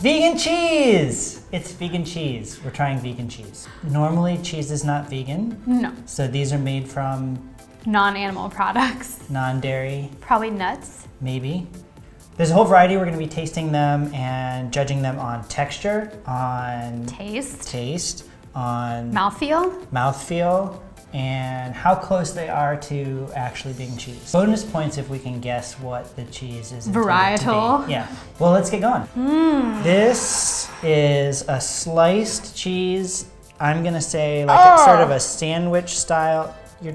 Vegan cheese! It's vegan cheese. We're trying vegan cheese. Normally cheese is not vegan. No. So these are made from Non-animal products. non-dairy. Probably nuts. Maybe. There's a whole variety. We're going to be tasting them and judging them on texture, on taste, on mouthfeel, and how close they are to actually being cheese. Bonus points if we can guess what the cheese is. Varietal. Yeah. Well, let's get going. This is a sliced cheese. I'm going to say like a, sort of a sandwich style. You're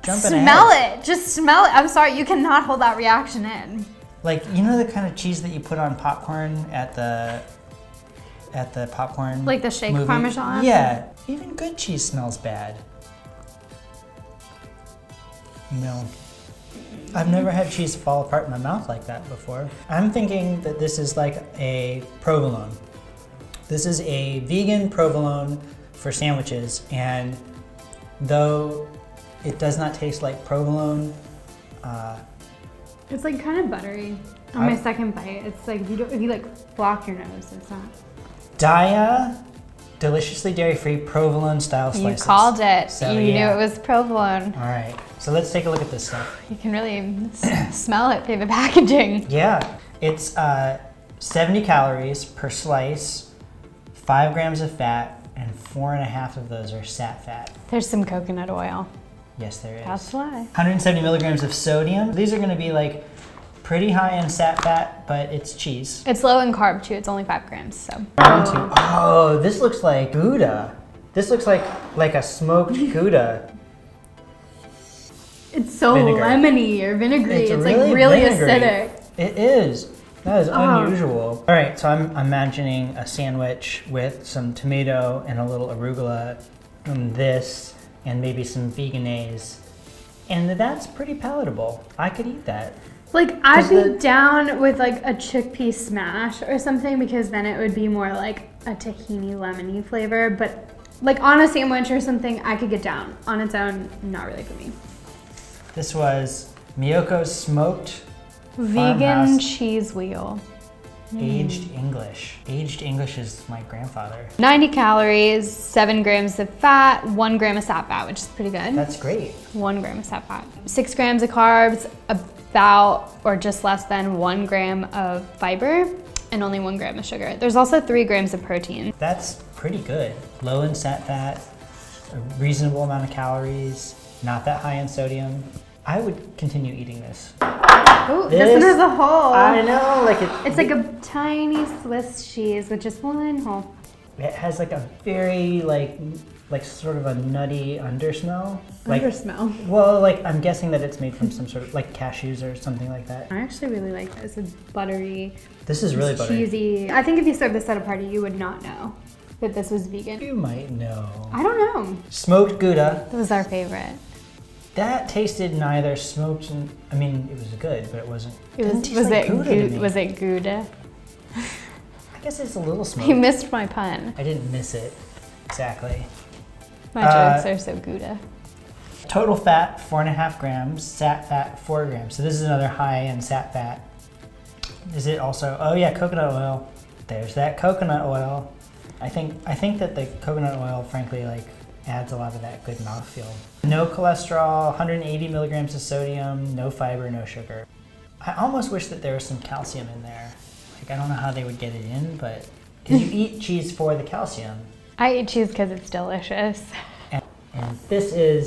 jumping ahead. Smell it. Just smell it. I'm sorry, you cannot hold that reaction in. Like, you know the kind of cheese that you put on popcorn at the popcorn like the shake movie? Parmesan? Yeah. Even good cheese smells bad. No. I've never had cheese fall apart in my mouth like that before. I'm thinking that this is like a provolone. This is a vegan provolone for sandwiches, and though it does not taste like provolone, it's like kind of buttery. On my second bite, it's like if you like block your nose, it's not. DAIYA, deliciously dairy-free provolone style slices. You called it. So, you knew it was provolone. All right, so let's take a look at this stuff. You can really smell it through the packaging. Yeah, it's 70 calories per slice, 5 grams of fat, and 4.5 of those are sat fat. There's some coconut oil. Yes, there is. That's why. 170 milligrams of sodium. These are going to be like pretty high in sat fat, but it's cheese. It's low in carb too. It's only 5 grams, so. Oh, this looks like Gouda. This looks like a smoked Gouda. It's so lemony or vinegary. It's like really acidic. It is. That is unusual. All right, so I'm imagining a sandwich with some tomato and a little arugula and this, and maybe some veganese. And that's pretty palatable. I could eat that. Like, I'd be down with like a chickpea smash or something, because then it would be more like a tahini lemony flavor. But like on a sandwich or something, I could get down. On its own, not really for me. This was MIYOKO'S smoked vegan cheese wheel. Aged English. Aged English is my grandfather. 90 calories, 7 grams of fat, 1 gram of sat fat, which is pretty good. That's great. 1 gram of sat fat. 6 grams of carbs, about or just less than 1 gram of fiber, and only 1 gram of sugar. There's also 3 grams of protein. That's pretty good. Low in sat fat, a reasonable amount of calories, not that high in sodium. I would continue eating this. Ooh, this one has a hole. I know, like it's like a tiny Swiss cheese with just 1 hole. It has like a very like sort of a nutty undersmell. Undersmell? Well, like I'm guessing that it's made from some sort of like cashews or something like that. I actually really like this. It's buttery. This is really buttery. Cheesy. I think if you served this at a party, you would not know that this was vegan. You might know. I don't know. Smoked Gouda. That was our favorite. That tasted neither smoked and, I mean, it was good, but it wasn't. Was it Gouda? I guess it's a little smoked. You missed my pun. I didn't miss it, exactly. My jokes are so Gouda. Total fat, 4.5 grams, sat fat, 4 grams. So this is another high in sat fat. Is it also, oh yeah, coconut oil. There's that coconut oil. I think that the coconut oil, frankly, like, adds a lot of that good mouthfeel. No cholesterol, 180 milligrams of sodium, no fiber, no sugar. I almost wish that there was some calcium in there. Like, I don't know how they would get it in, but because you eat cheese for the calcium. I eat cheese because it's delicious. And this is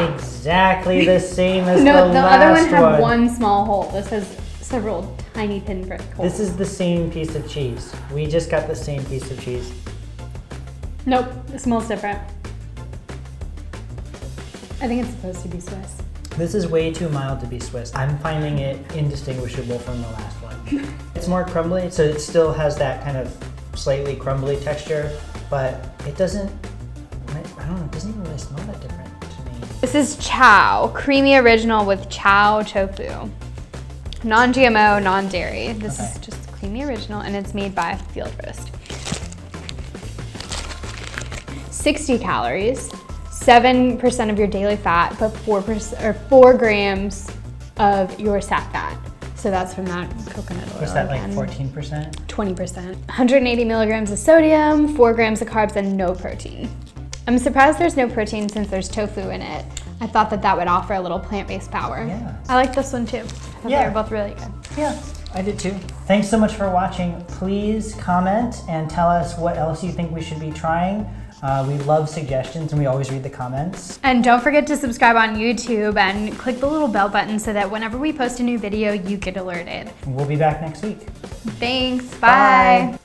exactly the same as the last one. No, the other one had 1 small hole. This has several tiny pinprick holes. This is the same piece of cheese. We just got the same piece of cheese. Nope, it smells different. I think it's supposed to be Swiss. This is way too mild to be Swiss. I'm finding it indistinguishable from the last one. It's more crumbly, so it still has that kind of slightly crumbly texture, but it doesn't, I don't know, it doesn't even really smell that different to me. This is CHAO, creamy original with CHAO tofu. Non-GMO, non-dairy. This is just creamy original, and it's made by Field Roast. 60 calories. 7% of your daily fat, but 4 grams of your sat fat. So that's from that coconut oil. What's that, again. like 14%? 20%. 180 milligrams of sodium, 4 grams of carbs, and no protein. I'm surprised there's no protein since there's tofu in it. I thought that that would offer a little plant-based power. Yeah. I like this one too. I thought they were both really good. Yeah, I did too. Thanks so much for watching. Please comment and tell us what else you think we should be trying. We love suggestions and we always read the comments. And don't forget to subscribe on YouTube and click the little bell button so that whenever we post a new video, you get alerted. We'll be back next week. Thanks, bye.